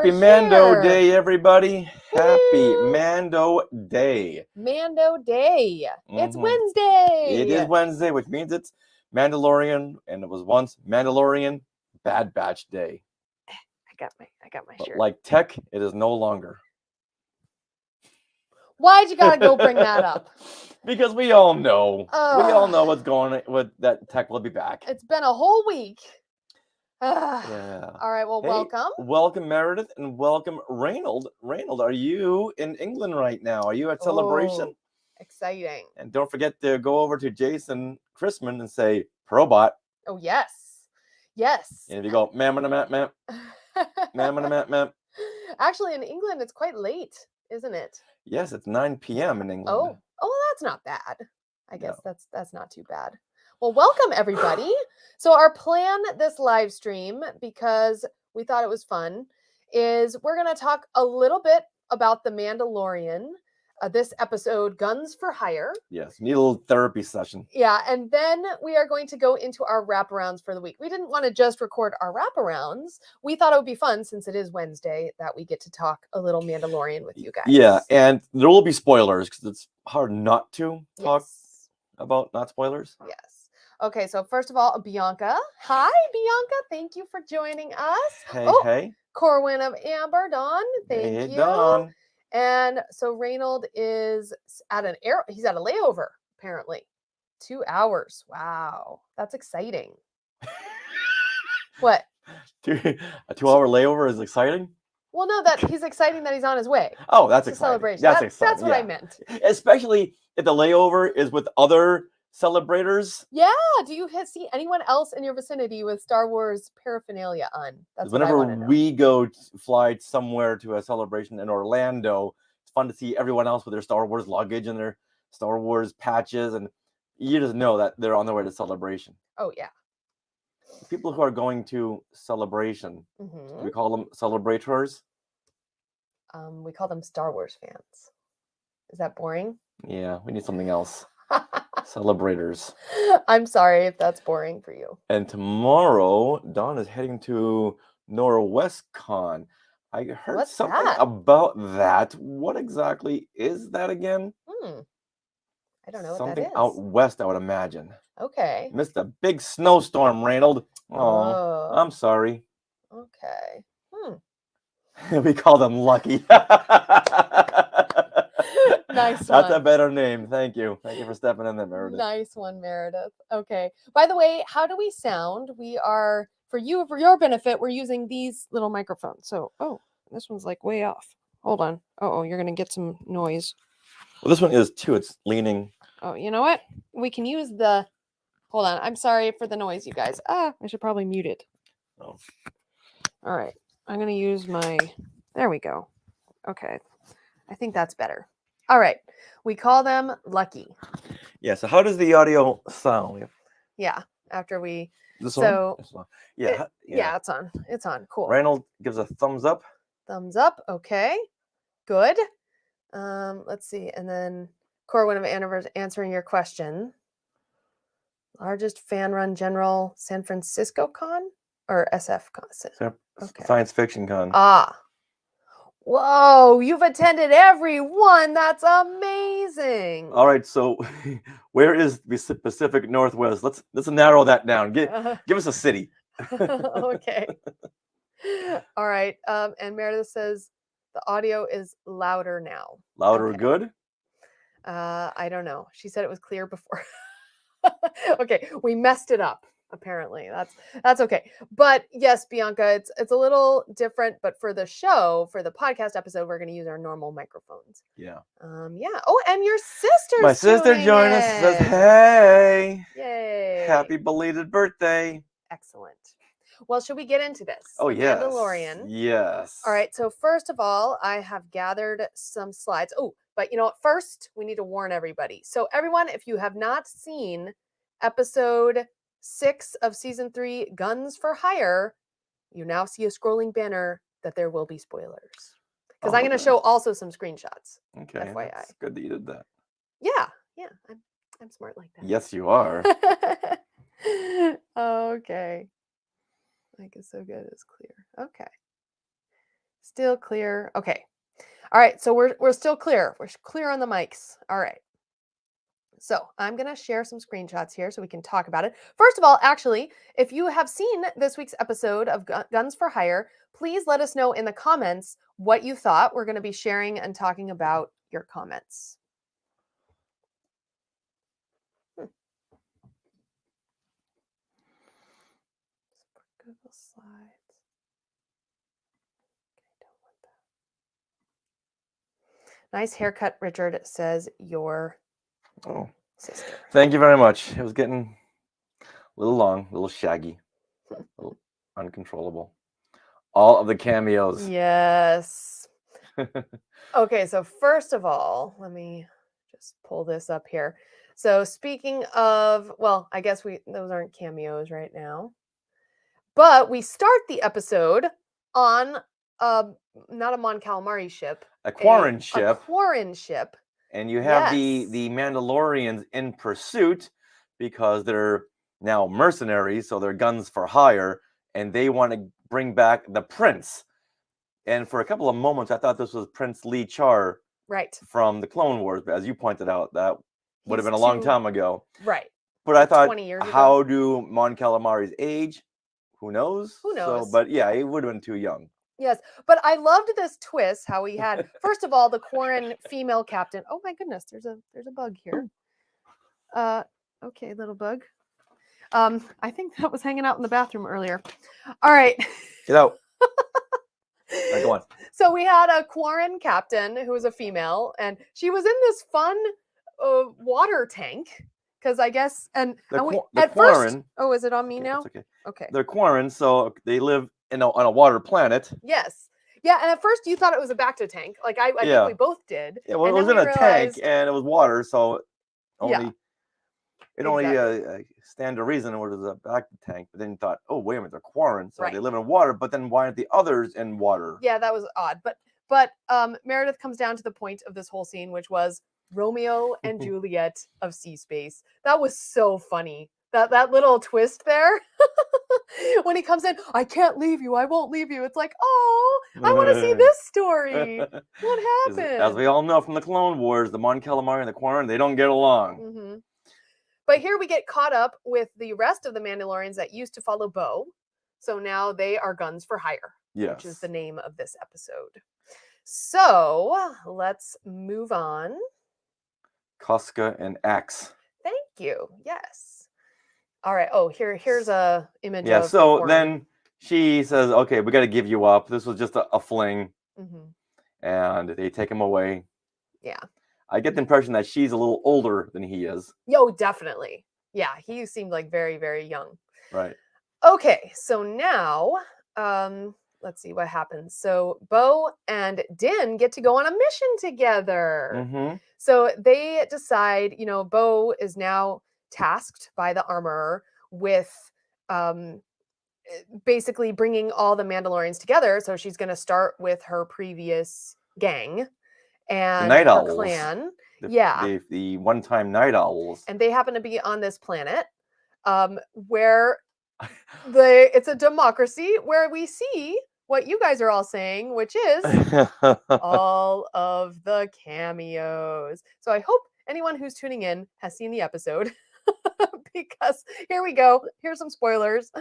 Happy Mando Day, everybody. Happy Mando Day. Mando Day. It's Wednesday. It is Wednesday, which means it's Mandalorian, and it was once Mandalorian Bad Batch Day. I got my But shirt. like tech, it is no longer. Why'd you gotta go bring that up? Because we all know. We all know what's going on with that tech will be back. It's been a whole week. Yeah. All right, well, welcome. Welcome, Meredith, and welcome, Reynold. Reynold, are you in England right now? Are you at Celebration? Exciting. And don't forget to go over to Jason Chrisman and say, Probot. Oh, yes. Yes. And if you go, ma'am. Actually, in England, it's quite late, isn't it? Yes, it's 9 p.m. in England. Oh, that's not bad. I guess that's not too bad. Well, welcome, everybody. So our plan this live stream, because we thought it was fun, is we're going to talk a little bit about The Mandalorian, this episode, Guns for Hire. Yes, need a little therapy session. Yeah, and then we are going to go into our wraparounds for the week. We didn't want to just record our wraparounds. We thought it would be fun, since it is Wednesday, that we get to talk a little Mandalorian with you guys. Yeah, and there will be spoilers, because it's hard not to talk about not spoilers. Yes. Okay, so first of all, Bianca. Hi, Bianca. Thank you for joining us. Hey. Corwin of Amber, Dawn. Thank you. Dawn. And so Reynold is at he's at a layover, apparently. 2 hours. Wow. That's exciting. What? A 2-hour layover is exciting? Well, no, he's exciting that he's on his way. Oh, that's exciting. Celebration. That's exciting. That's what I meant. Especially if the layover is with other celebrators. Yeah. Do you see anyone else in your vicinity with Star Wars paraphernalia on? That's whenever we go fly somewhere to a celebration in Orlando, it's fun to see everyone else with their Star Wars luggage and their Star Wars patches, and you just know that they're on their way to celebration. Oh yeah. People who are going to celebration, do we call them celebrators? We call them Star Wars fans. Is that boring? Yeah, we need something else. Celebrators. I'm sorry if that's boring for you. And tomorrow, Dawn is heading to NorwestCon. I heard something about that. What exactly is that again? I don't know what something that is. Out west, I would imagine. Okay. Missed a big snowstorm, Reynold. Oh, I'm sorry. Okay. We call them Lucky. Nice That's one. a better name. Thank you. Thank you for stepping in there, Meredith. Nice one, Meredith. Okay. By the way, how do we sound? We are, for your benefit, we're using these little microphones. So, this one's like way off. Hold on. You're going to get some noise. Well, this one is too. It's leaning. Oh, you know what? We can use hold on. I'm sorry for the noise, you guys. I should probably mute it. Oh. All right. I'm going to use there we go. Okay. I think that's better. All right. We call them Lucky. Yeah. So how does the audio sound? Yeah. After we... This one? Yeah. It's on. It's on. Cool. Reynold gives a thumbs up. Thumbs up. Okay. Good. Let's see. And then Corwin of Amber answering your question. Largest fan-run general San Francisco con or SF con? Okay. Science fiction con. Whoa, you've attended every one. That's amazing. All right, so where is the Pacific Northwest? Let's narrow that down. Give us a city. Okay. All right. And Meredith says the audio is louder now. Louder, good? I don't know. She said it was clear before. Okay, we messed it up. Apparently, that's okay. But yes, Bianca, it's a little different. But for the show, for the podcast episode, we're going to use our normal microphones. Yeah. Yeah. Oh, and your sister's My sister joined us. Says, "Hey, yay! Happy belated birthday!" Excellent. Well, should we get into this? Oh, yes. Mandalorian. Yes. All right. So first of all, I have gathered some slides. Oh, but first we need to warn everybody. So everyone, if you have not seen episode 6 of season 3, Guns for Hire, you now see a scrolling banner that there will be spoilers. Because I'm going to show also some screenshots. Okay. FYI. It's good that you did that. Yeah. I'm smart like that. Yes, you are. Okay. Like it's so good, it's clear. Okay. Still clear. Okay. All right. So we're still clear. We're clear on the mics. All right. So I'm going to share some screenshots here so we can talk about it. First of all, actually, if you have seen this week's episode of Guns for Hire, please let us know in the comments what you thought. We're going to be sharing and talking about your comments. Google Slides. Okay, don't want that. Nice haircut, Richard, says your sister. Thank you very much. It was getting a little long, a little shaggy, a little uncontrollable. All of the cameos. Yes. Okay, so first of all, let me just pull this up here. So speaking of, well, I guess those aren't cameos right now. But we start the episode on not a Mon Calamari ship. A Quarren ship. A Quarren ship. And you have the Mandalorians in pursuit because they're now mercenaries, so they're guns for hire, and they want to bring back the prince. And for a couple of moments, I thought this was Prince Lee Char from the Clone Wars, but as you pointed out, that would have been a long time ago. Right. But I thought, 20 years ago. How do Mon Calamari's age? Who knows? Who knows? So, but yeah, he would have been too young. Yes, but I loved this twist, how we had, first of all, the Quarren female captain. Oh my goodness, there's a bug here. Okay, little bug. I think that was hanging out in the bathroom earlier. All right. Get out. Right, go on. So we had a Quarren captain who was a female, and she was in this fun water tank. Because I guess, at Quarren, first, oh, is it on me now? Okay. Okay. They're Quarren, so they live on a water planet. Yes. Yeah, and at first you thought it was a Bacta tank. Like I think we both did. Yeah, well, it was in a tank and it was water, so it only stand to reason it was a Bacta tank. But then you thought, oh, wait a minute, they're Quarren, so they live in water. But then why aren't the others in water? Yeah, that was odd. But Meredith comes down to the point of this whole scene, which was Romeo and Juliet of sea space. That was so funny. That little twist there. When he comes in, I can't leave you. I won't leave you. It's like, oh, I want to see this story. What happened? As we all know from the Clone Wars, the Mon Calamari and the Quarren, they don't get along. Mm-hmm. But here we get caught up with the rest of the Mandalorians that used to follow Bo. So now they are guns for hire, which is the name of this episode. So let's move on. Casca and Axe. Thank you. Yes. All right. Oh, here's a image. Yeah. So then she says, "Okay, we got to give you up. This was just a fling," and they take him away. Yeah. I get the impression that she's a little older than he is. Yo, definitely. Yeah, he seemed like very, very young. Right. Okay. So now, let's see what happens. So Bo and Din get to go on a mission together. So they decide, Bo is now tasked by the armorer with basically bringing all the Mandalorians together. So she's going to start with her previous gang and Night her Owls. Clan. The one-time Night Owls. And they happen to be on this planet where it's a democracy, where we see what you guys are all saying, which is all of the cameos. So I hope anyone who's tuning in has seen the episode because here we go. Here's some spoilers.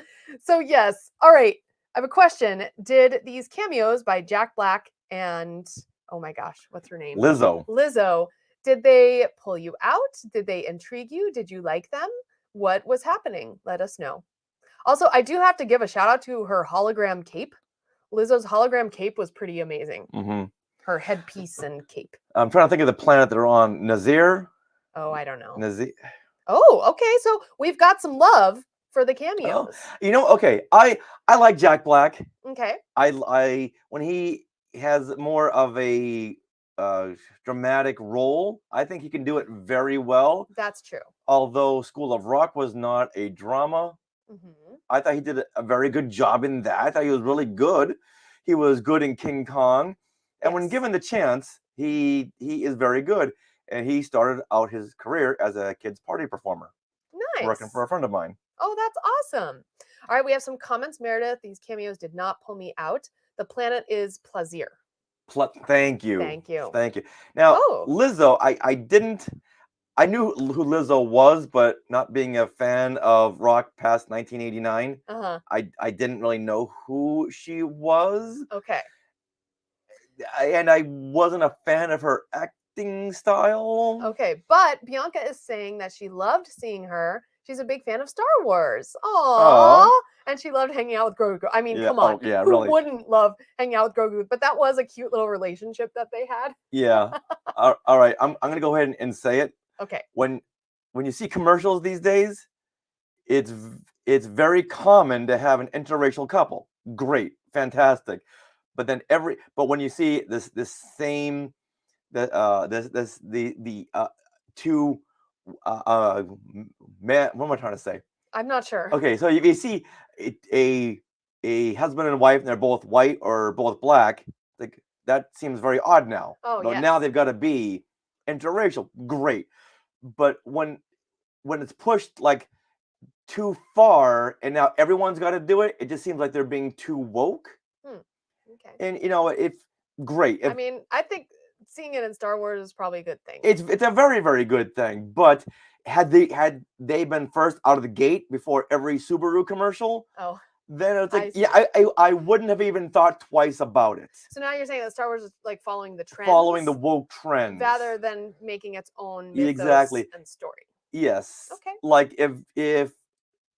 So yes. All right. I have a question. Did these cameos by Jack Black and, oh my gosh, what's her name? Lizzo. Did they pull you out? Did they intrigue you? Did you like them? What was happening? Let us know. Also, I do have to give a shout out to her hologram cape. Lizzo's hologram cape was pretty amazing. Her headpiece and cape. I'm trying to think of the planet they're on. Nazir? Oh, I don't know. Nazir. Oh, okay. So we've got some love for the cameos. Okay. I like Jack Black. Okay. I when he has more of a dramatic role, I think he can do it very well. That's true. Although School of Rock was not a drama, I thought he did a very good job in that. I thought he was really good. He was good in King Kong. And when given the chance, he is very good. And he started out his career as a kids' party performer. Nice. Working for a friend of mine. Oh, that's awesome. All right, we have some comments. Meredith, these cameos did not pull me out. The planet is Plaisir. Thank you. Thank you. Thank you. Now, Oh. Lizzo, I knew who Lizzo was, but not being a fan of rock past 1989, I didn't really know who she was. Okay. And I wasn't a fan of her acting style. Okay, but Bianca is saying that she loved seeing her. She's a big fan of Star Wars. Aww. Aw. And she loved hanging out with Grogu. I mean, Yeah, come on. oh, yeah, Who really. wouldn't love hanging out with Grogu? But that was a cute little relationship that they had. Yeah. All right. I'm gonna go ahead and say it. Okay. When you see commercials these days, it's very common to have an interracial couple. Great, fantastic. But then when you see this same two man, what am I trying to say? I'm not sure. Okay, so if you see a husband and wife and they're both white or both black, like that seems very odd now. Oh, but yes. now they've got to be interracial. Great. But when it's pushed like too far and now everyone's got to do it, it just seems like they're being too woke. Okay. And it's great. I mean, I think seeing it in Star Wars is probably a good thing. It's a very, very good thing. But had they been first out of the gate before every Subaru commercial, then it's like, I wouldn't have even thought twice about it. So now you're saying that Star Wars is like following the trends, following the woke trends, rather than making its own mythos exactly and story. Yes. Okay. Like if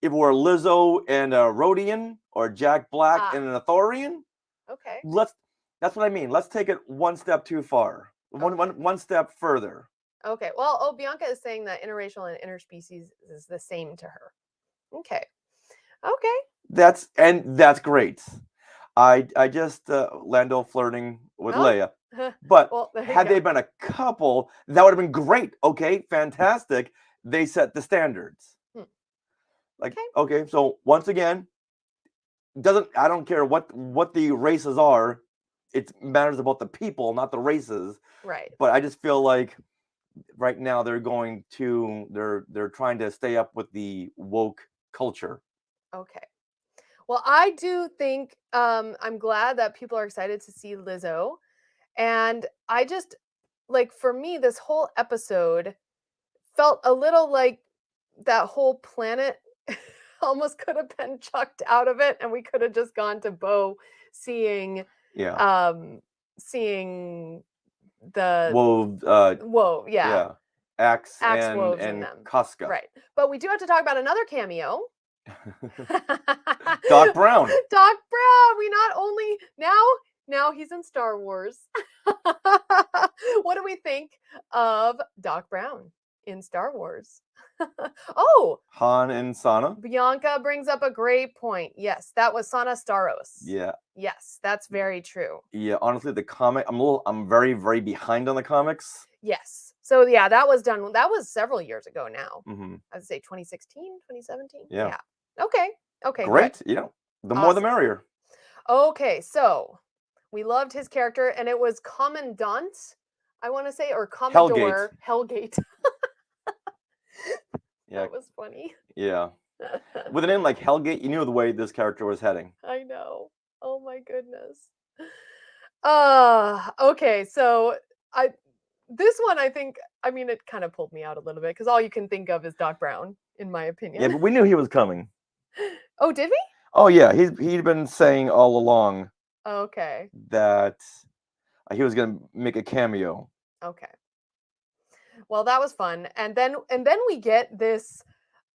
it were Lizzo and a Rhodian or Jack Black and an Athorian. Okay. That's what I mean. Let's take it one step too far. One step further. Okay. Well, Bianca is saying that interracial and interspecies is the same to her. Okay. Okay. That's great. I just Lando flirting with Leia. But had they been a couple, that would have been great. Okay, fantastic. They set the standards. Like, okay, so once again, I don't care what the races are. It matters about the people, not the races. Right. But I just feel like right now they're trying to stay up with the woke culture. Okay. Well, I do think I'm glad that people are excited to see Lizzo. And I just, like, for me, this whole episode felt a little like that whole planet almost could have been chucked out of it, and we could have just gone to Bo seeing seeing the Axe and Casca. Right. But we do have to talk about another cameo. Doc Brown. Doc Brown. We not only now he's in Star Wars. What do we think of Doc Brown in Star Wars? Han and Sana. Bianca brings up a great point. Yes, that was Sana Staros. Yeah. Yes, that's very true. Yeah, honestly, the comic, I'm very, very behind on the comics. Yes. So yeah, that was done. That was several years ago now. I'd say 2016, 2017. Yeah. Okay. Okay. Great. Good. Yeah. The more the merrier. Okay, so we loved his character, and it was Commandant, I want to say, or Commodore Hellgate. Yeah. That was funny. Yeah. With a name like Hellgate, you knew the way this character was heading. I know. Oh my goodness. Okay, so this one, I think, I mean, it kind of pulled me out a little bit because all you can think of is Doc Brown, in my opinion. Yeah, but we knew he was coming. Oh, did we? Oh yeah, he'd been saying all along. Okay. That he was gonna make a cameo. Okay. Well, that was fun, and then we get this,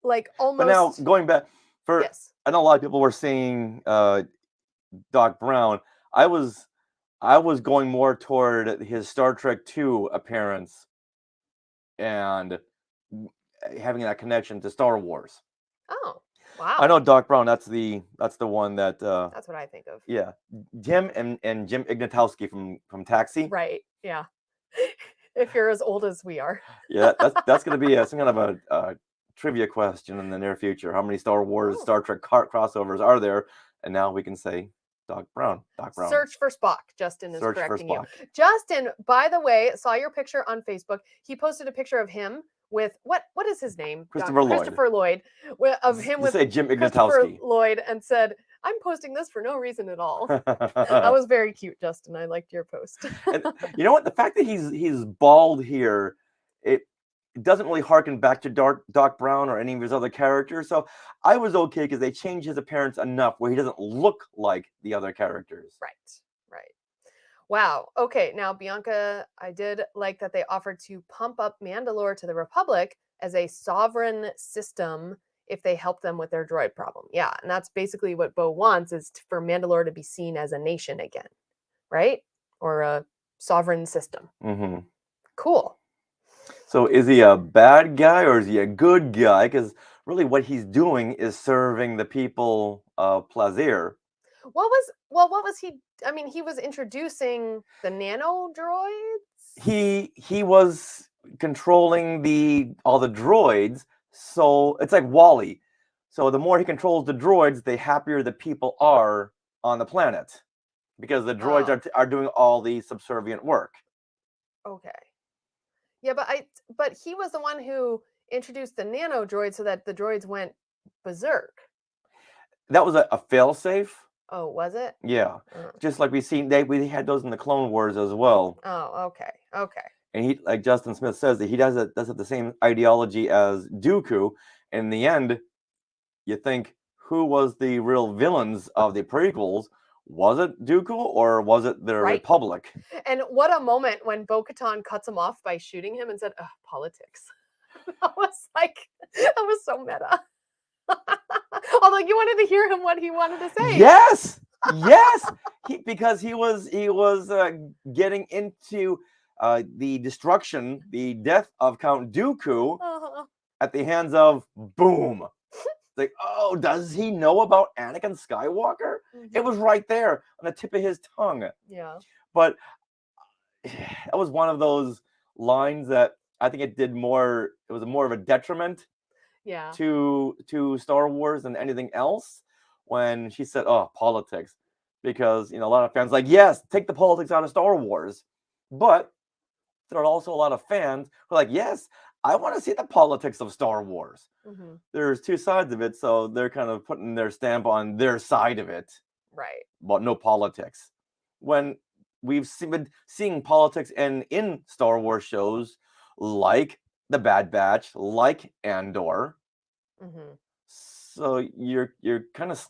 like, almost. But now going back I know a lot of people were saying Doc Brown. I was going more toward his Star Trek II appearance and having that connection to Star Wars. Oh, wow! I know Doc Brown. That's the one that. That's what I think of. Yeah, Jim and Jim Ignatowski from Taxi. Right. Yeah. If you're as old as we are. Yeah, that's going to be some kind of a trivia question in the near future. How many Star Wars, Star Trek crossovers are there? And now we can say Doc Brown. Search for Spock. Justin is Search correcting for Spock. you. Justin, by the way, saw your picture on Facebook. He posted a picture of him with what is his name? Christopher Lloyd. Of him with say Jim Christopher Ignatowski. Lloyd, and said, I'm posting this for no reason at all. That was very cute, Justin. I liked your post. And you know what? The fact that he's bald here, it doesn't really harken back to Doc Brown or any of his other characters. So I was okay because they changed his appearance enough where he doesn't look like the other characters. Right. Wow. Okay. Now, Bianca, I did like that they offered to pump up Mandalore to the Republic as a sovereign system if they help them with their droid problem. Yeah. And that's basically what Bo wants, is for Mandalore to be seen as a nation again, right? Or a sovereign system. Mm-hmm. Cool. So is he a bad guy or is he a good guy? Because really what he's doing is serving the people of Plazir. What was he? I mean, he was introducing the nano droids. He was controlling all the droids, so it's like Wall-E. So the more he controls the droids, the happier the people are on the planet, because the droids are doing all the subservient work. Okay. Yeah, but he was the one who introduced the nano droid so that the droids went berserk. That was a failsafe. Oh, was it? Yeah, just like we had those in the Clone Wars as well. Oh, okay. And he, like Justin Smith says, that he does have the same ideology as Dooku. In the end, you think, who was the real villains of the prequels? Was it Dooku or was it the Republic? And what a moment when Bo-Katan cuts him off by shooting him and said, politics. That was so meta. Although you wanted to hear him what he wanted to say. Yes. Because he was getting into the destruction, the death of Count Dooku at the hands of Boom. Like, oh, does he know about Anakin Skywalker? Mm-hmm. It was right there on the tip of his tongue. Yeah. But that was one of those lines that I think it was more of a detriment to Star Wars than anything else when she said, oh, politics. Because, a lot of fans like, yes, take the politics out of Star Wars. But there are also a lot of fans who are like, yes, I want to see the politics of Star Wars. Mm-hmm. There's two sides of it, so they're kind of putting their stamp on their side of it. Right. But no politics. When we've been seeing politics in Star Wars shows like The Bad Batch, like Andor. Mm-hmm. So you're kind of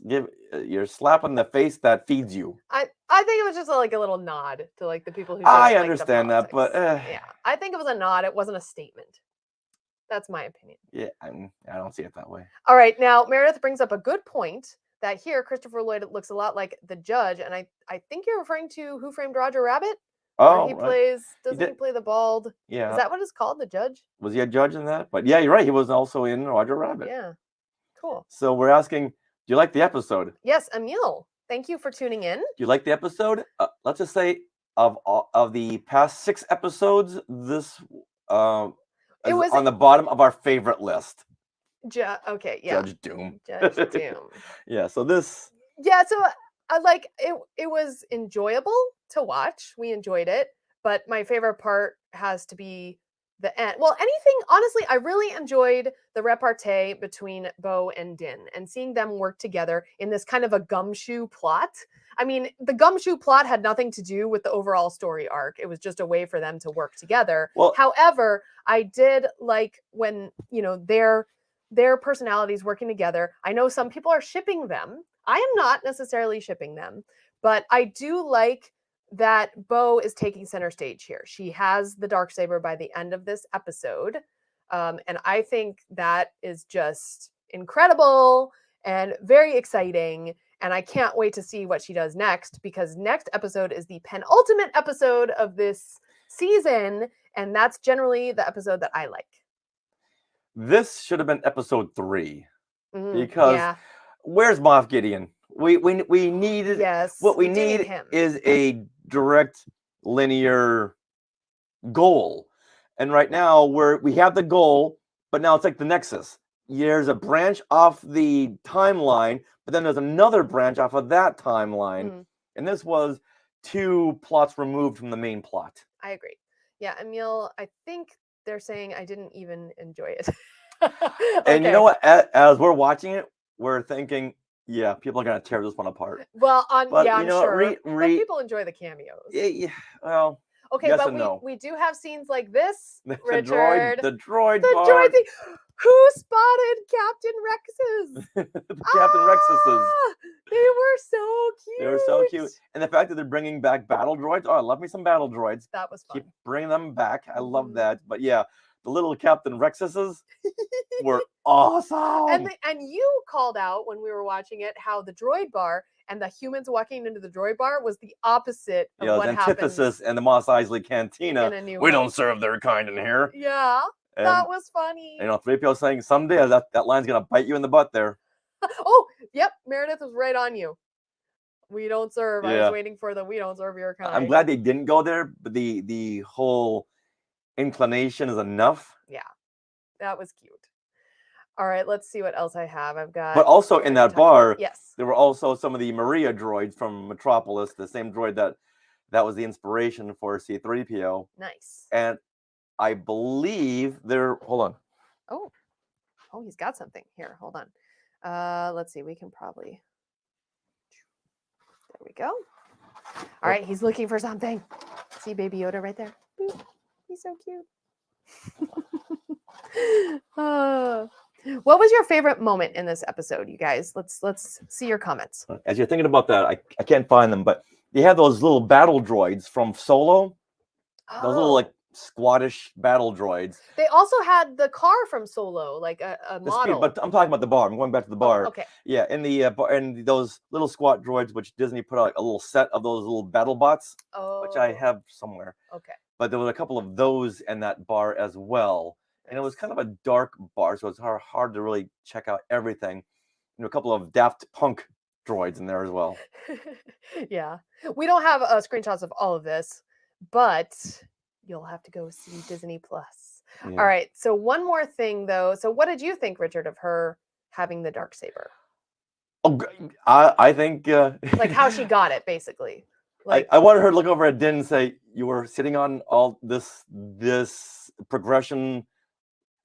you're slapping the face that feeds you. I think it was just like a little nod to like the people who. I understand that, but yeah, I think it was a nod. It wasn't a statement. That's my opinion. Yeah, I don't see it that way. All right, now Meredith brings up a good point that here Christopher Lloyd looks a lot like the Judge, and I think you're referring to Who Framed Roger Rabbit. Oh, he plays. Doesn't he play the bald? Yeah. Is that what it's called, the Judge? Was he a judge in that? But yeah, you're right. He was also in Roger Rabbit. Yeah. Cool. So we're asking, do you like the episode? Yes, Emil. Thank you for tuning in. Do you like the episode? Let's just say of the past 6 episodes, this it was on the bottom of our favorite list. Okay, yeah. Judge Doom. Judge Doom. Yeah. So this. Yeah. So I like it. It was enjoyable to watch. We enjoyed it, but my favorite part has to be the end. Well, honestly, I really enjoyed the repartee between Bo and Din and seeing them work together in this kind of a gumshoe plot. I mean, the gumshoe plot had nothing to do with the overall story arc. It was just a way for them to work together. Well, however, I did like when, their personalities working together. I know some people are shipping them. I am not necessarily shipping them, but I do like that Bo is taking center stage here. She has the Darksaber by the end of this episode. And I think that is just incredible and very exciting. And I can't wait to see what she does next, because next episode is the penultimate episode of this season. And that's generally the episode that I like. This should have been episode 3 because where's Moff Gideon? We needed what we need is a direct linear goal. And right now we have the goal, but now it's like the Nexus. There's a branch off the timeline, but then there's another branch off of that timeline. And this was 2 plots removed from the main plot. I agree. Yeah, Emil, I think they're saying I didn't even enjoy it. And you know what? As we're watching it, we're thinking, Yeah, people are gonna tear this one apart. Well, But yeah, you I'm know, sure. But people enjoy the cameos. yeah, well, Okay, yes but and no. we do have scenes like this, The Richard. the droid The droid part, thing. Who spotted Captain Rex's? the Captain Rexuses. They were so cute. They were so cute, and the fact that they're bringing back battle droids. Oh, I love me some battle droids. That was fun. Keep bringing them back. I love Mhm. that. But yeah, the little Captain Rexuses were awesome. And you called out when we were watching it how the droid bar and the humans walking into the droid bar was the opposite of Yeah, what the antithesis happens and the Mos Eisley Cantina. in A New We Hope. don't serve their kind in here. Yeah, And that was funny. you know, 3PO saying someday that line's gonna bite you in the butt there. Oh, yep, Meredith was right on you. We don't serve. I Yeah. was waiting for the we don't serve your kind. I'm glad they didn't go there, but the whole inclination is enough. Yeah, that was cute. All right, let's see what else I have. I've got. But also in that bar, yes, there were also some of the Maria droids from Metropolis, the same droid that was the inspiration for C3PO. Nice. And I believe they're hold on. Oh, he's got something here. Hold on. Let's see. We can probably. There we go. All right, he's looking for something. See Baby Yoda right there. Boop. He's so cute. What was your favorite moment in this episode, you guys? Let's see your comments. As you're thinking about that, I can't find them, but they have those little battle droids from Solo. Those little like squattish battle droids. They also had the car from Solo, like a model. But I'm talking about the bar. I'm going back to the bar. Oh, okay. Yeah, in the and those little squat droids, which Disney put out like a little set of those little battle bots, which I have somewhere. Okay. But there were a couple of those in that bar as well, and it was kind of a dark bar, so it's hard to really check out everything. A couple of Daft Punk droids in there as well. Yeah, we don't have screenshots of all of this, but you'll have to go see Disney Plus. Yeah. All right. So one more thing, though. So what did you think, Richard, of her having the darksaber? Oh, I think like how she got it, basically. Like I wanted her to look over at Din and say, "You were sitting on all this progression,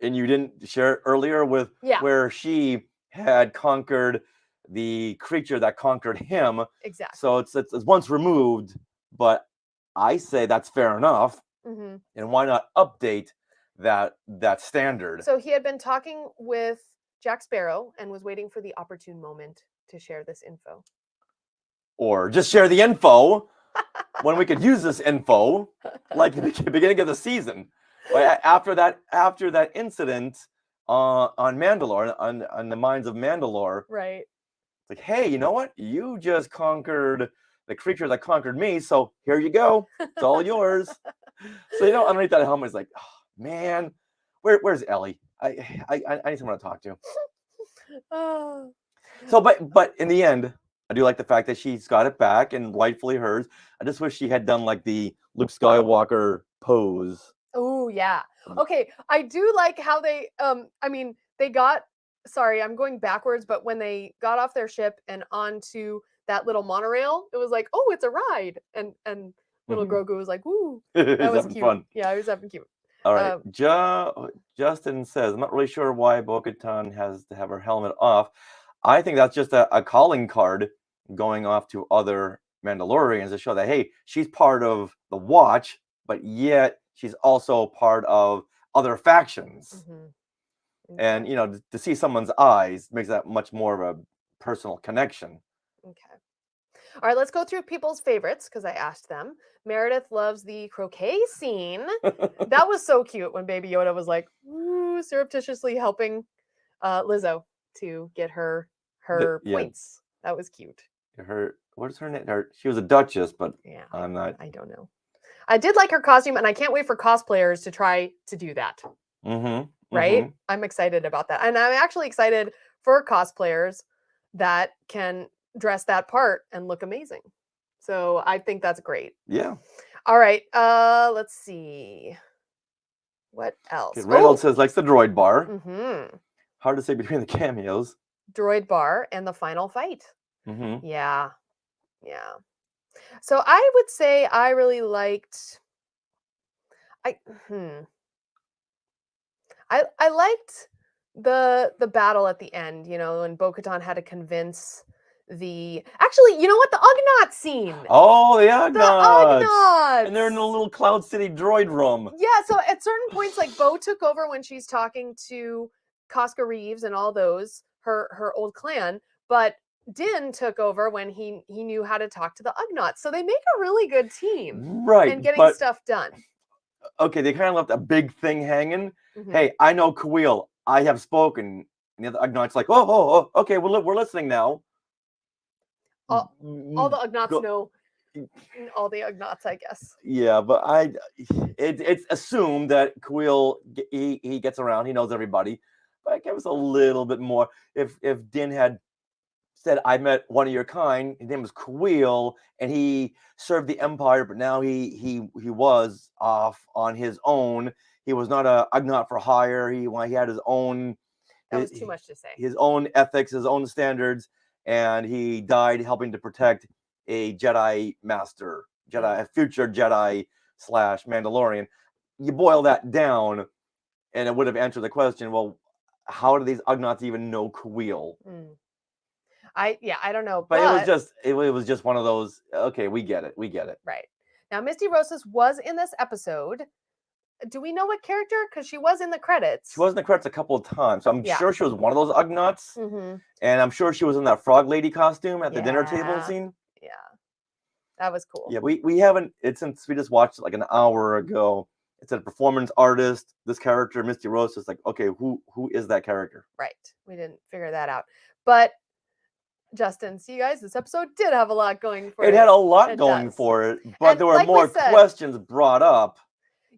and you didn't share it earlier with where she had conquered the creature that conquered him. Exactly. So it's once removed, but I say that's fair enough. Mm-hmm. And why not update that standard?" So he had been talking with Jack Sparrow and was waiting for the opportune moment to share this info. Or just share the info when we could use this info, like at the beginning of the season. Like after that incident on Mandalore, on the mines of Mandalore. Right. It's like, hey, you know what? You just conquered the creature that conquered me, so here you go. It's all yours. So underneath that helmet is like, oh, man, where's Ellie? I need someone to talk to. So, but in the end, I do like the fact that she's got it back and rightfully hers. I just wish she had done like the Luke Skywalker pose. Oh yeah. Okay. I do like how they they got, sorry, I'm going backwards, but when they got off their ship and onto that little monorail, it was like, oh, it's a ride. And little Grogu was like, woo. That was cute. Fun. Yeah, he was having cute. All right. Justin says, I'm not really sure why Bo-Katan has to have her helmet off. I think that's just a calling card going off to other Mandalorians to show that, hey, she's part of the Watch, but yet she's also part of other factions. Mm-hmm. Okay. And, to see someone's eyes makes that much more of a personal connection. Okay. All right, let's go through people's favorites because I asked them. Meredith loves the croquet scene. That was so cute when Baby Yoda was like, surreptitiously helping Lizzo to get her points. That was cute. What is her name? She was a duchess, but yeah, I'm not. I don't know. I did like her costume, and I can't wait for cosplayers to try to do that. Mm-hmm. Right? Mm-hmm. I'm excited about that. And I'm actually excited for cosplayers that can dress that part and look amazing. So I think that's great. Yeah. All right. Let's see. What else? Okay, Reynolds says likes the droid bar. Mm-hmm. Hard to say between the cameos. Droid bar and the final fight. Mm-hmm. Yeah. Yeah. So I would say I really liked. I liked the battle at the end, you know, when Bo-Katan had to convince the actually, you know what, the Ugnaught scene. Oh, the The Ugnaughts! Ugnaughts! And they're in the little Cloud City droid room. Yeah, so at certain points, like Bo took over when she's talking to Casca Reeves and all those, her old clan, but Din took over when he knew how to talk to the Ugnaughts. So they make a really good team Right, in getting but stuff done. okay, they kind of left a big thing hanging. Mhm. Hey, I know Kuil. I have spoken. And the other Ugnaughts like, oh, okay, we're listening now. All the Ugnaughts Go- know all the Ugnaughts, I guess. Yeah, but it's assumed that Kuil he gets around, he knows everybody. But I guess a little bit more. If Din had said, I met one of your kind, his name was Kuil, and he served the Empire, but now he was off on his own. He was not a Ugnaught for hire. He had his own. That was too much to say. His own ethics, his own standards, and he died helping to protect a Jedi master, a future Jedi / Mandalorian. You boil that down, and it would have answered the question. Well, how do these Ugnaughts even know Kuil? I don't know, but it was just one of those. Okay, we get it. Right now, Misty Rose was in this episode. Do we know what character? Because she was in the credits. She was in the credits a couple of times. So I'm sure she was one of those Ugnaughts. And I'm sure she was in that frog lady costume at the dinner table scene. Yeah. That was cool. Yeah, we haven't, since we just watched it like an hour ago. It's a performance artist. This character, Misty Rose, is like, okay, who is that character? Right. We didn't figure that out. But Justin, see you guys, this episode did have a lot going for it. It had a lot going for it, but there were more questions brought up.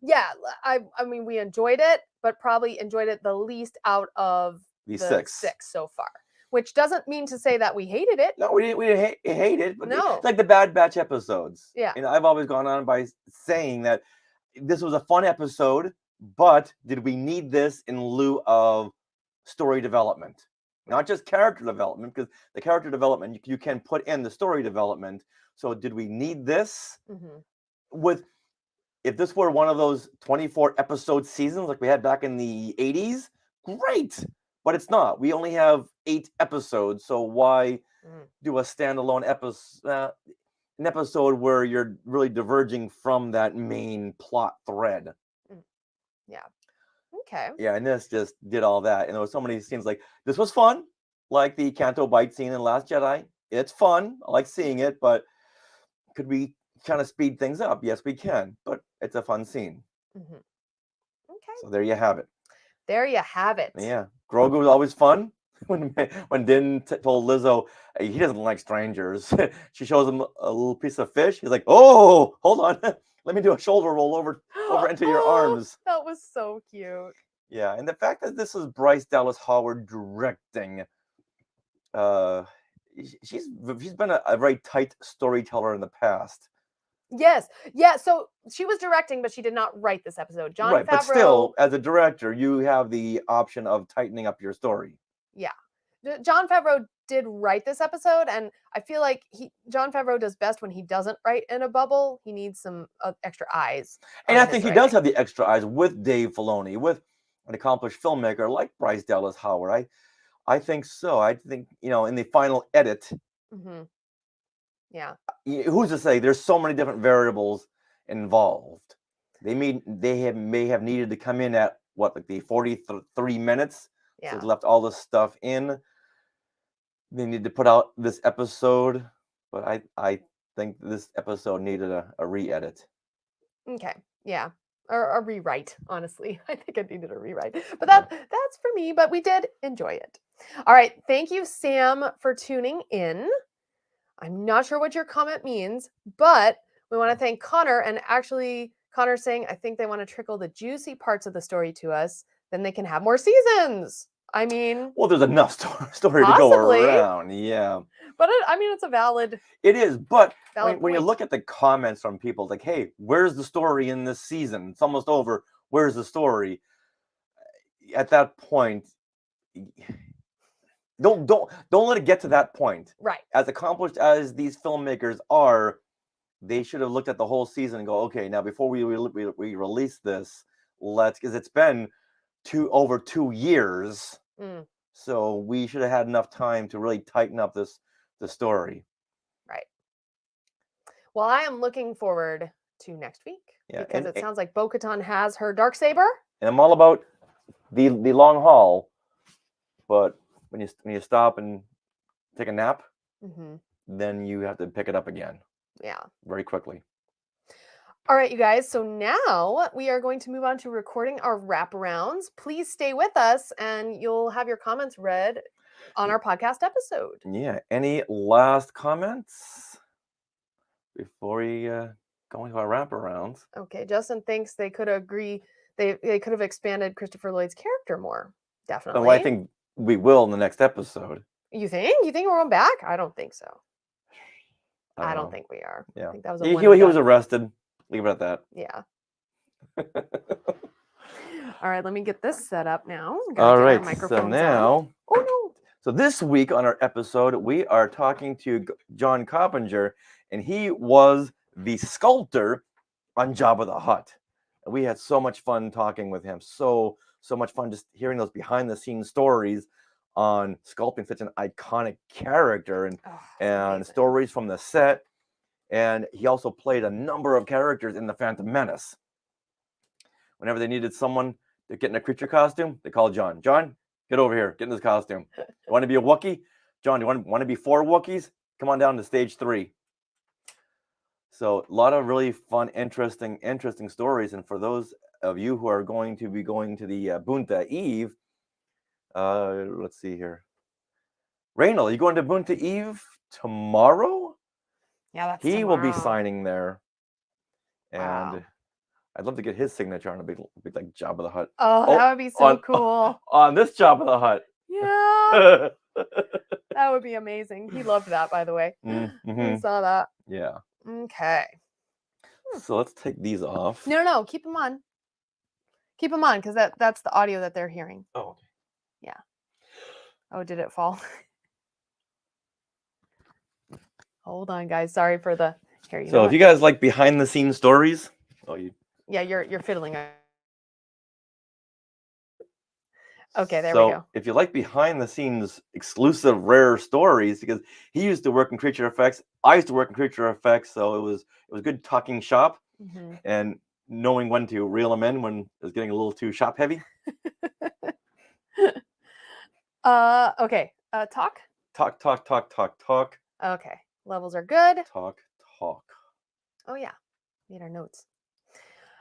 Yeah, I mean, we enjoyed it, but probably enjoyed it the least out of the six so far. Which doesn't mean to say that we hated it. No, we didn't hate it. But no. It's like the Bad Batch episodes. Yeah. And I've always gone on by saying that this was a fun episode, but did we need this in lieu of story development? Not just character development, because the character development, you can put in the story development. So did we need this? If this were one of those 24 episode seasons like we had back in the 80s, great. But it's not. We only have 8 episodes. So why do a standalone episode, an episode where you're really diverging from that main plot thread? Yeah. Okay. Yeah, and this just did all that. And there was so many scenes like, this was fun. Like the Canto Bite scene in Last Jedi. It's fun. I like seeing it, but could we kind of speed things up? Yes, we can, but it's a fun scene. Okay. So there you have it. There you have it. Yeah. Grogu was always fun. When Din told Lizzo he doesn't like strangers, she shows him a little piece of fish. He's like, oh, hold on. Let me do a shoulder roll over into your arms. That was so cute. Yeah, and the fact that this is Bryce Dallas Howard directing, she's been a very tight storyteller in the past. Yes. Yeah, so she was directing, but she did not write this episode. Jon Favreau, but still, as a director, you have the option of tightening up your story. Yeah. Jon Favreau did write this episode, and I feel like Jon Favreau does best when he doesn't write in a bubble. He needs some extra eyes. And I think he does have the extra eyes with Dave Filoni, with an accomplished filmmaker like Bryce Dallas Howard. I think so. I think, in the final edit. Yeah. Who's to say? There's so many different variables involved. They may have needed to come in at like the 43 minutes. Yeah. So they left all this stuff in. They need to put out this episode, but I think this episode needed a re-edit. Okay. Yeah. Or a rewrite, honestly. I think it needed a rewrite. But that's for me, but we did enjoy it. All right. Thank you, Sam, for tuning in. I'm not sure what your comment means, but we want to thank Connor, and actually Connor saying, I think they want to trickle the juicy parts of the story to us, then they can have more seasons. I mean, well, there's enough story to go around. Yeah. But it's a valid. It is. But when you point. look at the comments from people like, hey, where's the story in this season? It's almost over. Where's the story? At that point, don't let it get to that point. Right. As accomplished as these filmmakers are, they should have looked at the whole season and go, okay, now before we release this, because it's been over 2 years. Mm, So we should have had enough time to really tighten up the story. right. Well, I am looking forward to next week Yeah, because it sounds like Bo-Katan has her Darksaber. and I'm all about the long haul, but when you stop and take a nap, then you have to pick it up again. Yeah. Very quickly. All right, you guys. So now we are going to move on to recording our wraparounds. Please stay with us and you'll have your comments read on our podcast episode. Yeah. Any last comments before we go into our wraparounds? Okay. Justin thinks they could agree. They could have expanded Christopher Lloyd's character more. Definitely. Well, I think we will in the next episode. You think? You think we're going back? I don't think so. I don't know. think we are. Yeah. I think that was he was arrested. Leave it at that. Yeah. All right, let me get this set up now. All right, so now, on. Oh no. So this week on our episode, we are talking to John Coppinger, and he was the sculptor on Jabba the Hutt. And we had so much fun talking with him. So much fun just hearing those behind-the-scenes stories on sculpting such an iconic character and stories from the set. And he also played a number of characters in The Phantom Menace. Whenever they needed someone to get in a creature costume, they called John. John, get over here. Get in this costume. You want to be a Wookiee? John, you want to be 4 Wookiees? Come on down to stage 3. So a lot of really fun, interesting stories. And for those of you who are going to be going to the Bunta Eve, let's see here. Reynolds, you going to Bunta Eve tomorrow? Yeah, that's He tomorrow. will be signing there. And wow. I'd love to get his signature on a big like Jabba the Hutt. Oh, that would be so cool. On this Jabba the Hutt. Yeah. That would be amazing. He loved that, by the way. Mm-hmm. I saw that. Yeah. Okay. So let's take these off. No, keep them on. Keep them on because that's the audio that they're hearing. Oh, okay. Yeah. Oh, did it fall? Hold on, guys. Sorry for the. Here, So if you guys like behind the scenes stories, yeah, you're fiddling. Okay, there we so go. if you like behind the scenes exclusive rare stories, because he used to work in creature effects, I used to work in creature effects, so it was good talking shop and knowing when to reel them in when it was getting a little too shop heavy. Okay. Talk. Talk. Okay. Levels are good. Talk. Oh yeah. Need our notes.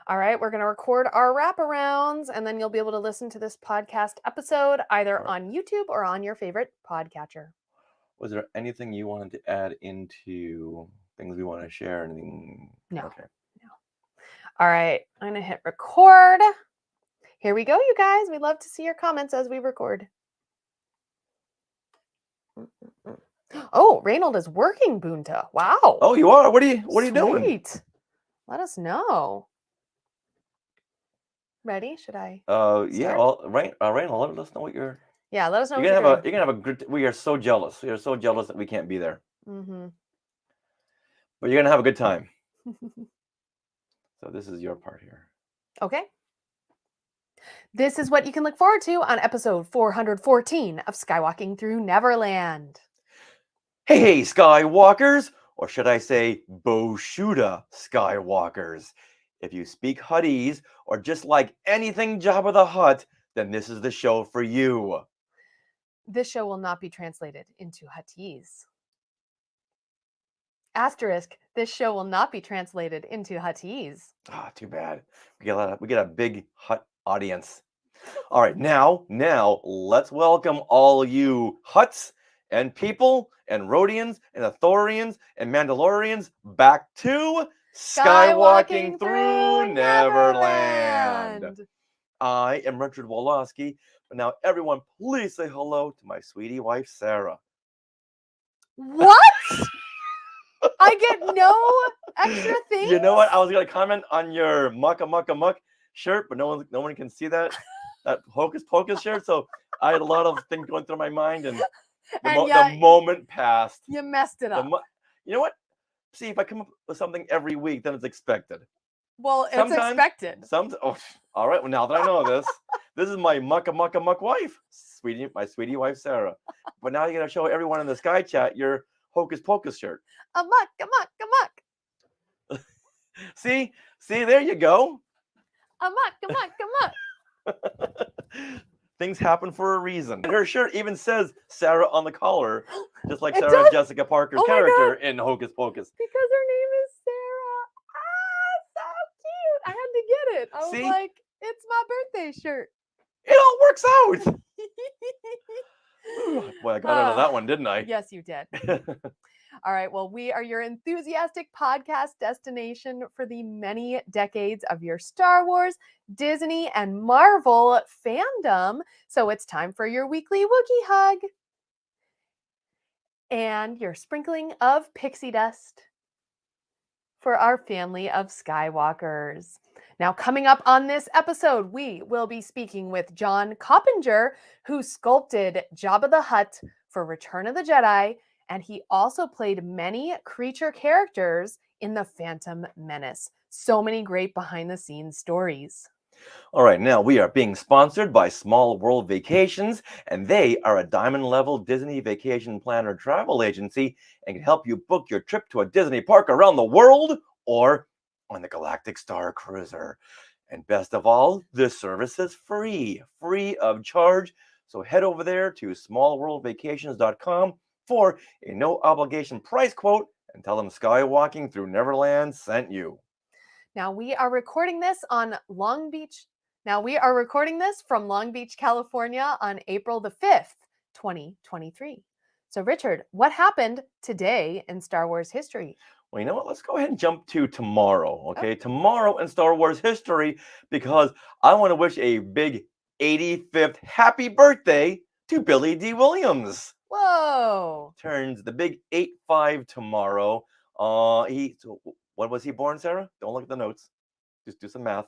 All right, we're going to record our wraparounds, and then you'll be able to listen to this podcast episode either on YouTube or on your favorite podcatcher. Was there anything you wanted to add into things we want to share? Anything? No. Okay. No. All right, I'm going to hit record. Here we go, you guys. We love to see your comments as we record. Oh, Reynolds is working Bunta. Wow. Oh, you are? What are you doing? Sweet. Let us know. Ready? Should I? Yeah. Well, Reynolds, let us know what you're. Yeah, let us know. You're gonna have a good. We are so jealous. We are so jealous that we can't be there. But you're gonna have a good time. So this is your part here. Okay. This is what you can look forward to on episode 414 of Skywalking Through Neverland. Hey, Skywalkers, or should I say Boshuda Skywalkers. If you speak Huttese or just like anything Jabba the Hutt, then this is the show for you. This show will not be translated into Huttese. Asterisk, this show will not be translated into Huttese. Ah, too bad. We get a big Hutt audience. All right, now let's welcome all you Hutts and people and Rhodians and Athorians and Mandalorians back to Skywalking Through Neverland. I am Richard Woloski, but now everyone please say hello to my sweetie wife, Sarah. What? I get no extra things? You know what? I was going to comment on your muck shirt, but no one can see that Hocus Pocus shirt, so I had a lot of things going through my mind, and the moment passed. You messed it up. You know what? See, if I come up with something every week, then it's expected. Well, it's expected. All right. Well, now that I know this, This is my muck wife, my sweetie wife, Sarah. But now you got to show everyone in the Sky Chat your Hocus Pocus shirt. Amok. See, there you go. Amok. Things happen for a reason. And her shirt even says Sarah on the collar, just like It Sarah does? Jessica Parker's Oh my character in Hocus Pocus. Because her name is Sarah. So cute. I had to get it. I was See? like, it's my birthday shirt. It all works out. Boy, I got out of that one, didn't I? Yes, you did. All right. Well, we are your enthusiastic podcast destination for the many decades of your Star Wars, Disney, and Marvel fandom. So it's time for your weekly Wookie Hug and your sprinkling of pixie dust for our family of Skywalkers. Now, coming up on this episode, we will be speaking with John Coppinger, who sculpted Jabba the Hutt for Return of the Jedi, and he also played many creature characters in The Phantom Menace. So many great behind-the-scenes stories. All right, now we are being sponsored by Small World Vacations, and they are a diamond-level Disney vacation planner travel agency and can help you book your trip to a Disney park around the world or on the Galactic Star Cruiser. And best of all, this service is free of charge. So head over there to smallworldvacations.com for a no-obligation price quote and tell them Skywalking Through Neverland sent you. Now we are recording this from Long Beach, California on April the 5th, 2023. So Richard, what happened today in Star Wars history? Well, you know what? Let's go ahead and jump to tomorrow, okay? Tomorrow in Star Wars history, because I want to wish a big 85th happy birthday to Billy D. Williams. Whoa! Turns the big 85 tomorrow. When was he born, Sarah? Don't look at the notes. Just do some math.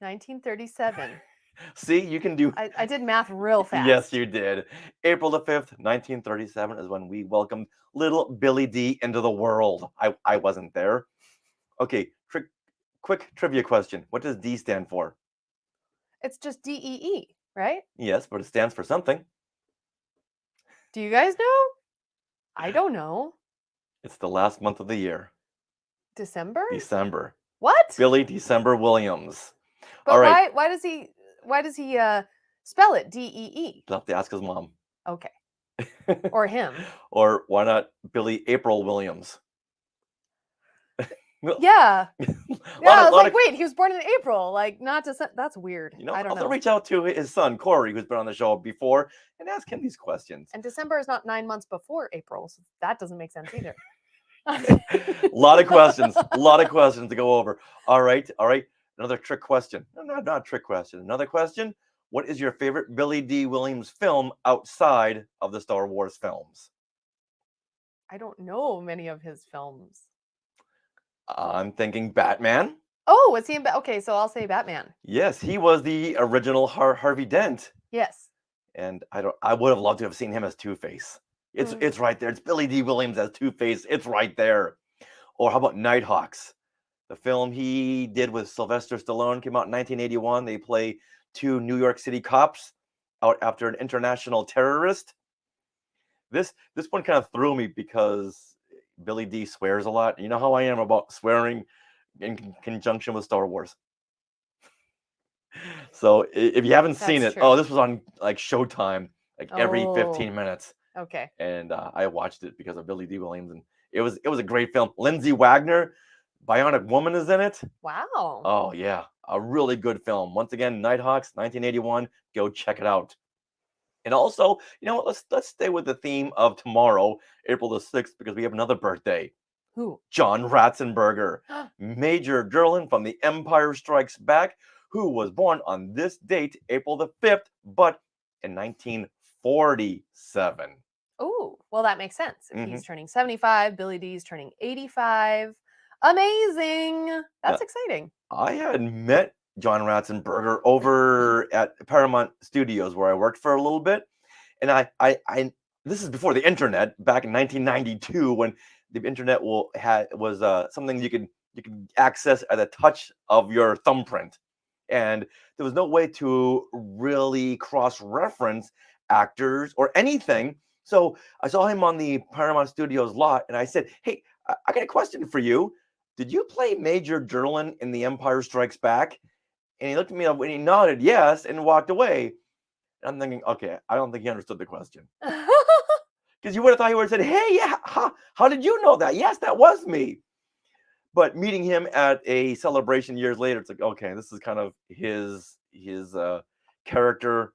1937. See, you can do... I did math real fast. Yes, you did. April the 5th, 1937 is when we welcomed little Billy D into the world. I wasn't there. Okay, quick trivia question. What does D stand for? It's just DEE, right? Yes, but it stands for something. Do you guys know? I don't know. It's the last month of the year. December? December. What? Billy December Williams. But all right. why does he spell it DEE? You'll have to ask his mom. Okay. Or him. Or why not Billy April Williams? Yeah. I was like, wait, he was born in April. Like, not December. That's weird. I don't know. I'll reach out to his son, Corey, who's been on the show before, and ask him these questions. And December is not 9 months before April, so that doesn't make sense either. A lot of questions to go over. All right. Another trick question. No, not a trick question. Another question. What is your favorite Billy D. Williams film outside of the Star Wars films? I don't know many of his films. I'm thinking Batman. Oh, was he in okay, so I'll say Batman. Yes, he was the original Harvey Dent. Yes. And I would have loved to have seen him as Two-Face. It's right there. It's Billy D. Williams as Two-Face. It's right there. Or how about Nighthawks? The film he did with Sylvester Stallone came out in 1981. They play two New York City cops out after an international terrorist. This one kind of threw me because Billy D swears a lot. You know how I am about swearing in conjunction with Star Wars. So if you haven't seen it, true. This was on like Showtime, like every 15 minutes. Okay. And I watched it because of Billy D. Williams, and it was a great film. Lindsay Wagner, Bionic Woman, is in it. Wow. Oh yeah, a really good film. Once again, Nighthawks, 1981. Go check it out. And also, you know what? Let's stay with the theme of tomorrow, April the 6th, because we have another birthday. Who? John Ratzenberger, Major Gerlin from The Empire Strikes Back, who was born on this date, April the 5th, but in 1947. Oh, well, that makes sense. If he's turning 75, Billy D's turning 85. Amazing. That's exciting. I had met John Ratzenberger over at Paramount Studios, where I worked for a little bit. And I this is before the internet, back in 1992, when the internet was something you could access at a touch of your thumbprint. and there was no way to really cross-reference actors or anything. So I saw him on the Paramount Studios lot, and I said, "Hey, I got a question for you. Did you play Major Derlin in The Empire Strikes Back?" And he looked at me and he nodded yes and walked away. And I'm thinking, okay, I don't think he understood the question. Because you would have thought he would have said, "Hey, yeah, how did you know that? Yes, that was me." But meeting him at a celebration years later, it's like, okay, this is kind of his character,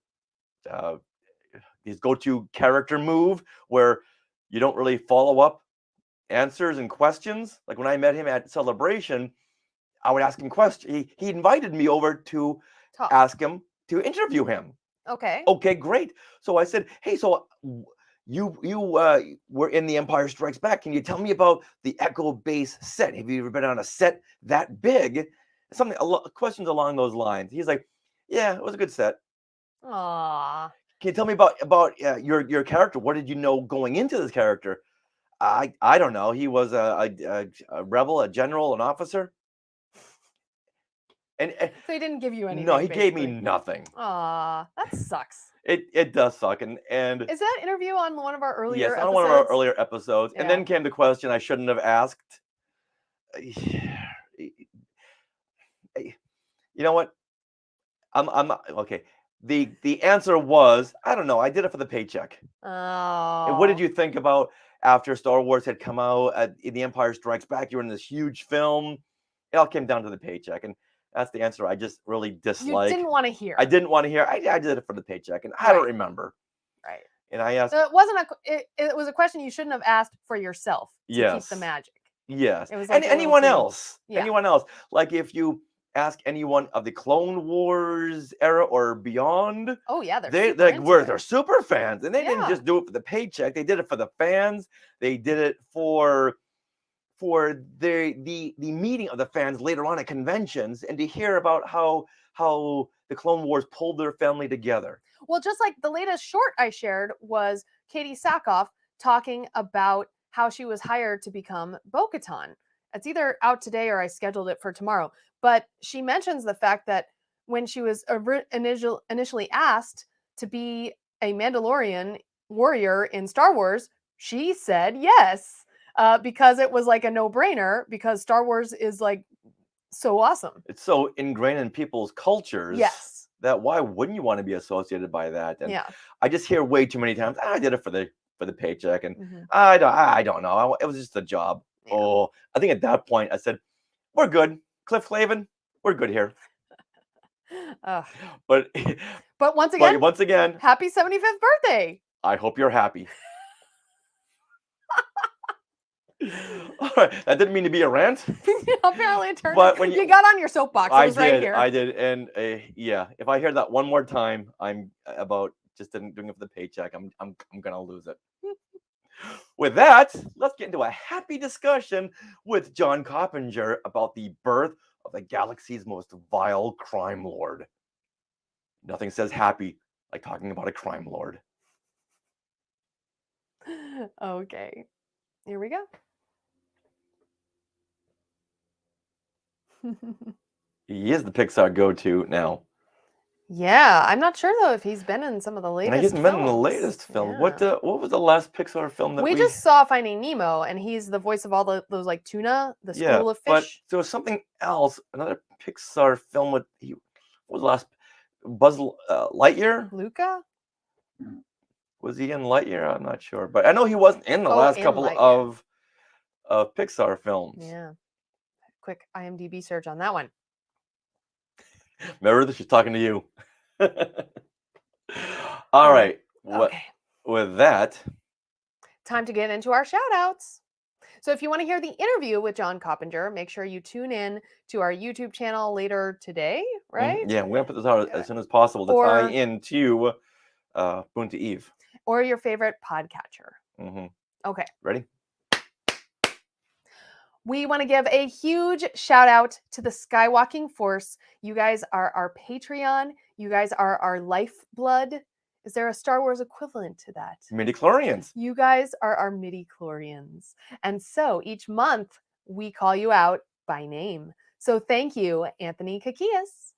his go-to character move, where you don't really follow up answers and questions. Like when I met him at Celebration, I would ask him questions. He invited me over to ask him to interview him. Okay. Okay, great. So I said, "Hey, so you were in The Empire Strikes Back. Can you tell me about the Echo Base set? Have you ever been on a set that big?" Something questions along those lines. He's like, "Yeah, it was a good set." Aww. Can you tell me about your character? What did you know going into this character? I don't know. He was a rebel, a general, an officer. And so he didn't give you anything. No, he gave me nothing. Aw, that sucks. It does suck. And is that interview on one of our earlier episodes? Yes, on one of our earlier episodes. Yeah. And then came the question I shouldn't have asked. You know what? I'm okay. The answer was, I don't know. I did it for the paycheck. Oh. And what did you think about after Star Wars had come out in The Empire Strikes Back? You were in this huge film. It all came down to the paycheck. And that's the answer I just really dislike. You didn't want to hear. I didn't want to hear. I did it for the paycheck, and I don't remember. Right. And I asked. So it wasn't it was a question you shouldn't have asked for yourself to keep the magic. Yes. It was like anyone else. Yeah. Anyone else. Like if you ask anyone of the Clone Wars era or beyond. Oh yeah, they're super fans, and they didn't just do it for the paycheck. They did it for the fans. They did it for the meeting of the fans later on at conventions, and to hear about how the Clone Wars pulled their family together. Well, just like the latest short I shared was Katie Sackhoff talking about how she was hired to become Bo-Katan. It's either out today or I scheduled it for tomorrow. But she mentions the fact that when she was initially asked to be a Mandalorian warrior in Star Wars, she said yes. Because it was like a no-brainer, because Star Wars is like so awesome. It's so ingrained in people's cultures. Yes. That why wouldn't you want to be associated by that? And yeah. I just hear way too many times, I did it for the paycheck, and I don't know. It was just a job. Yeah. Oh, I think at that point I said, "We're good, Cliff Clavin. We're good here." But once again, happy 75th birthday. I hope you're happy. All right, that didn't mean to be a rant. Apparently it turned. But when you got on your soapbox, it was right here. I did, and yeah, if I hear that one more time, I'm about just doing it for the paycheck. I'm gonna lose it. With that, let's get into a happy discussion with John Coppinger about the birth of the galaxy's most vile crime lord. Nothing says happy like talking about a crime lord. Okay, here we go. He is the Pixar go-to now. Yeah, I'm not sure though if he's been in some of the latest. He hasn't been in the latest film. Yeah. What was the last Pixar film that we just saw? Finding Nemo, and he's the voice of all those like tuna, the school of fish. But there was something else, another Pixar film with what was the last Buzz Lightyear? Luca? Was he in Lightyear? I'm not sure, but I know he wasn't in the last couple of Pixar films. Yeah. Quick IMDb search on that one. Remember that she's talking to you. All right. Okay. With that, time to get into our shout outs. So if you want to hear the interview with John Coppinger, make sure you tune in to our YouTube channel later today, right? Yeah, we're going to put this out as soon as possible to tie into Boon to Eve. Or your favorite podcatcher. Okay. Ready? We want to give a huge shout out to the Skywalking Force. You guys are our Patreon. You guys are our lifeblood. Is there a Star Wars equivalent to that? Midichlorians. You guys are our midichlorians. And so each month we call you out by name. So thank you, Anthony Kakias.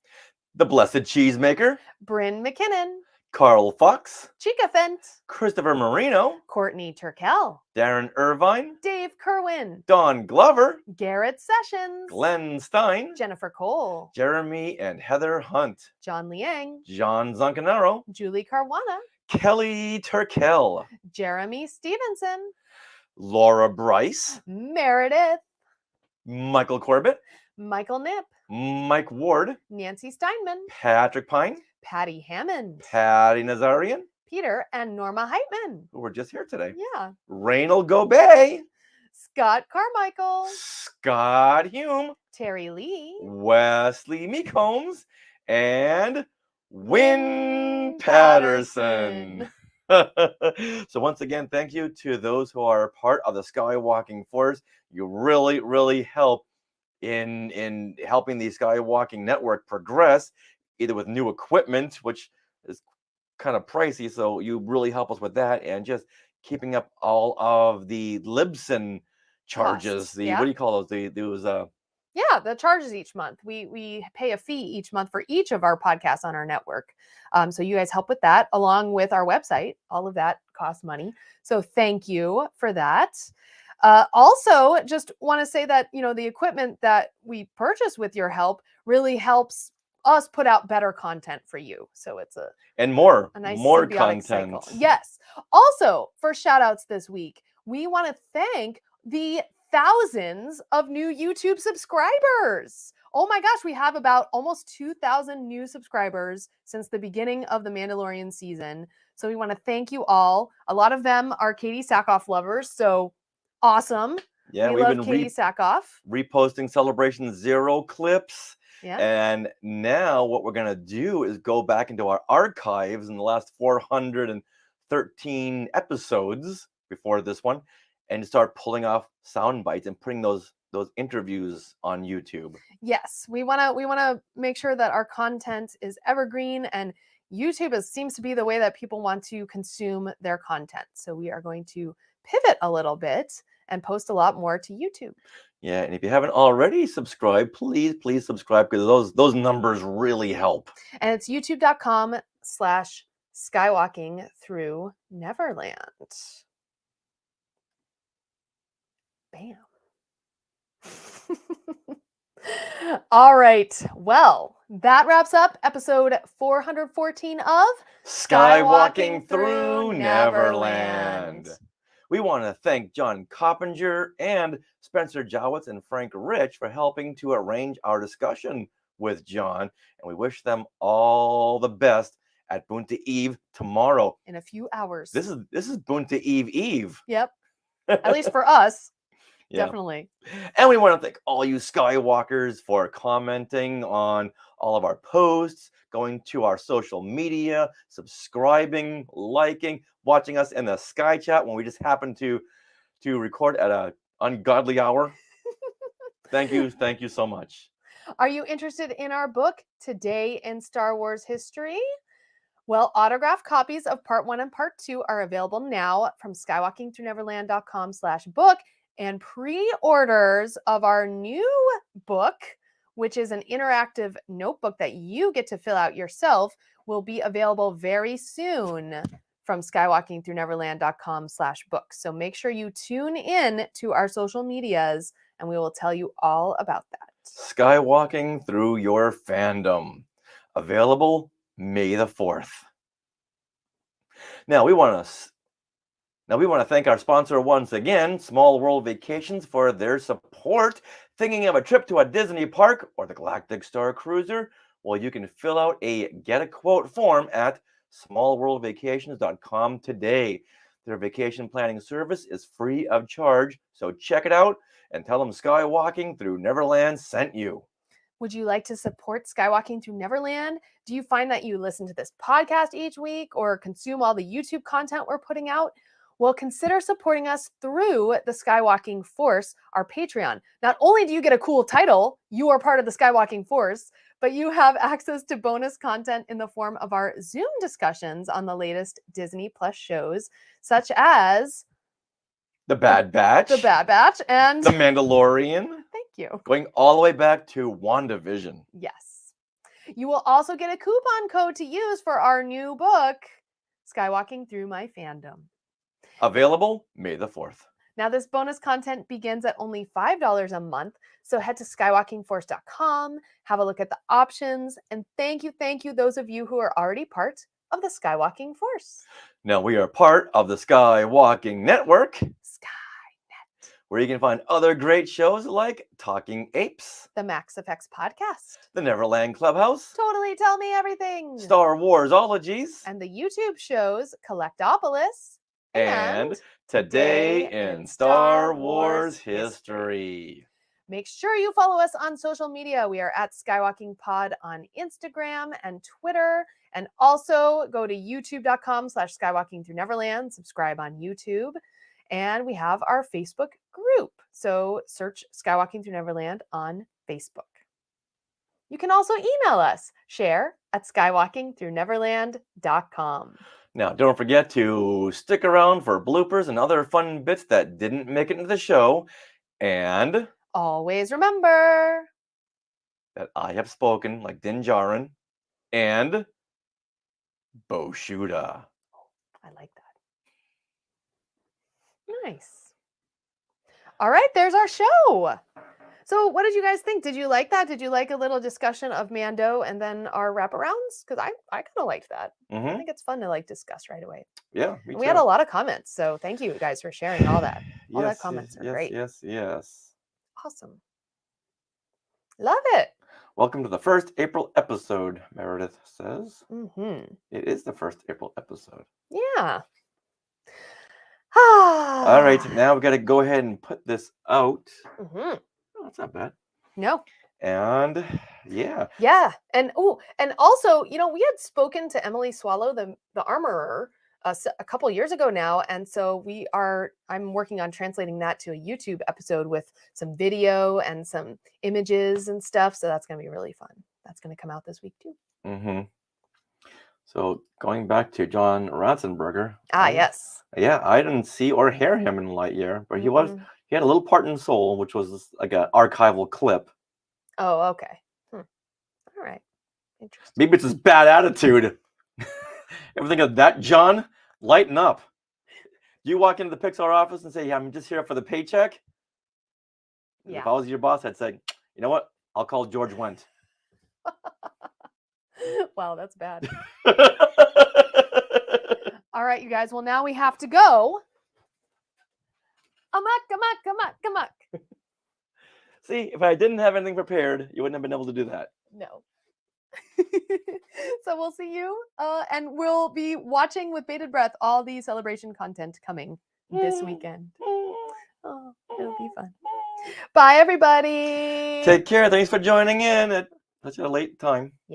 The Blessed Cheesemaker, Bryn McKinnon, Carl Fox, Chica Fent, Christopher Marino, Courtney Turkel, Darren Irvine, Dave Kerwin, Don Glover, Garrett Sessions, Glenn Stein, Jennifer Cole, Jeremy and Heather Hunt, John Liang, John Zancanaro, Julie Caruana, Kelly Turkel, Jeremy Stevenson, Laura Bryce, Meredith, Michael Corbett, Michael Knipp, Mike Ward, Nancy Steinman, Patrick Pine, Patty Hammond, Patty Nazarian, Peter and Norma Heitman. who were just here today, Yeah. Raynald Gobey, Scott Carmichael, Scott Hume, Terry Lee, Wesley Meekholmes, and Wynn Wynn Patterson. So once again, thank you to those who are part of the Skywalking Force. You really, really help in helping the Skywalking Network progress, either with new equipment, which is kind of pricey, so you really help us with that, and just keeping up all of the Libsyn charges. Costs, The yeah. what do you call those? Yeah, the charges each month. We pay a fee each month for each of our podcasts on our network. So you guys help with that, along with our website. All of that costs money. So thank you for that. Also, just want to say that, the equipment that we purchase with your help really helps us put out better content for you. So it's a more nice more symbiotic content. cycle. Yes. Also, for shout outs this week, we want to thank the thousands of new YouTube subscribers. Oh my gosh, we have about almost 2,000 new subscribers since the beginning of the Mandalorian season. So we want to thank you all. A lot of them are Katie Sackhoff lovers, so awesome. Yeah, we we've love been Katie Sackhoff. reposting Celebration Zero clips. Yeah. And now what we're going to do is go back into our archives in the last 413 episodes before this one and start pulling off sound bites and putting those interviews on YouTube. Yes, we want to make sure that our content is evergreen, and YouTube seems to be the way that people want to consume their content. So we are going to pivot a little bit and post a lot more to YouTube. Yeah, and if you haven't already subscribed, please subscribe, because those numbers really help. And it's youtube.com/skywalking through Neverland. Bam. All right. Well, that wraps up episode 414 of Skywalking Through Neverland. We want to thank John Coppinger and Spencer Jowitz and Frank Rich for helping to arrange our discussion with John, and we wish them all the best at Boonta Eve tomorrow. In a few hours. This is Boonta Eve. Yep. At least for us. Yeah. Definitely. And we want to thank all you Skywalkers for commenting on all of our posts, going to our social media, subscribing, liking, watching us in the Sky Chat when we just happen to record at an ungodly hour. Thank you so much. Are you interested in our book, Today in Star Wars History? Well, autographed copies of Part 1 and Part 2 are available now from skywalkingthroughnneverland.com/book, and pre-orders of our new book, which is an interactive notebook that you get to fill out yourself, will be available very soon from skywalkingthroughnneverland.com/book. So make sure you tune in to our social medias and we will tell you all about that. Skywalking Through Your Fandom. Available May the 4th. Now we want to thank our sponsor once again, Small World Vacations, for their support. Thinking of a trip to a Disney park or the Galactic Star Cruiser? Well, you can fill out a Get a Quote form at smallworldvacations.com today. Their vacation planning service is free of charge, so check it out and tell them Skywalking Through Neverland sent you. Would you like to support Skywalking Through Neverland? Do you find that you listen to this podcast each week or consume all the YouTube content we're putting out? Well, consider supporting us through the Skywalking Force, our Patreon. Not only do you get a cool title, you are part of the Skywalking Force, but you have access to bonus content in the form of our Zoom discussions on the latest Disney Plus shows, such as The Bad Batch. The Bad Batch and The Mandalorian. Thank you. Going all the way back to WandaVision. Yes. You will also get a coupon code to use for our new book, Skywalking Through My Fandom. Available May the 4th. Now, this bonus content begins at only $5 a month, so head to skywalkingforce.com, have a look at the options, and thank you, those of you who are already part of the Skywalking Force. Now we are part of the Skywalking Network, Skynet. where you can find other great shows like Talking Apes, The Max Effects Podcast, the Neverland Clubhouse, Totally Tell Me Everything, Star Warsologies, and the YouTube shows Collectopolis, and Today in Star Wars History. Make sure you follow us on social media. We are at Skywalking Pod on Instagram and Twitter. And also go to youtube.com/Skywalking Through Neverland. Subscribe on YouTube. And we have our Facebook group. So search Skywalking Through Neverland on Facebook. You can also email us, share@skywalkingthroughneverland.com. Now, don't forget to stick around for bloopers and other fun bits that didn't make it into the show. And always remember that I have spoken like Din Djarin and Boshuda. I like that. Nice. All right, there's our show. So what did you guys think? Did you like that? Did you like a little discussion of Mando and then our wraparounds? Because I kind of liked that. I think it's fun to discuss right away. Yeah, me too. We had a lot of comments, so thank you guys for sharing all that. All that comments are great. Yes. Awesome. Love it. Welcome to the first April episode, Meredith says. Mm-hmm. It is the first April episode. Yeah. All right, now we've got to go ahead and put this out. Mm-hmm. Oh, that's not bad. No. And yeah. Yeah. And also, we had spoken to Emily Swallow, the armorer, a couple years ago now, and so I'm working on translating that to a YouTube episode with some video and some images and stuff, so that's going to be really fun. That's going to come out this week too. So going back to John Ratzenberger. Yes. Yeah, I didn't see or hear him in Lightyear, but he had a little part in Soul, which was like an archival clip. Oh, okay. All right. Interesting. Maybe it's his bad attitude. Everything of that, John, lighten up. You walk into the Pixar office and say, I'm just here for the paycheck. Yeah. If I was your boss, I'd say, you know what? I'll call George Wendt. Wow, that's bad. All right, you guys. Well, now we have to go. Amok. See, if I didn't have anything prepared, you wouldn't have been able to do that. No. So we'll see you, and we'll be watching with bated breath all the celebration content coming this weekend. Oh, it'll be fun. Bye, everybody. Take care. Thanks for joining in at such a late time. Yeah.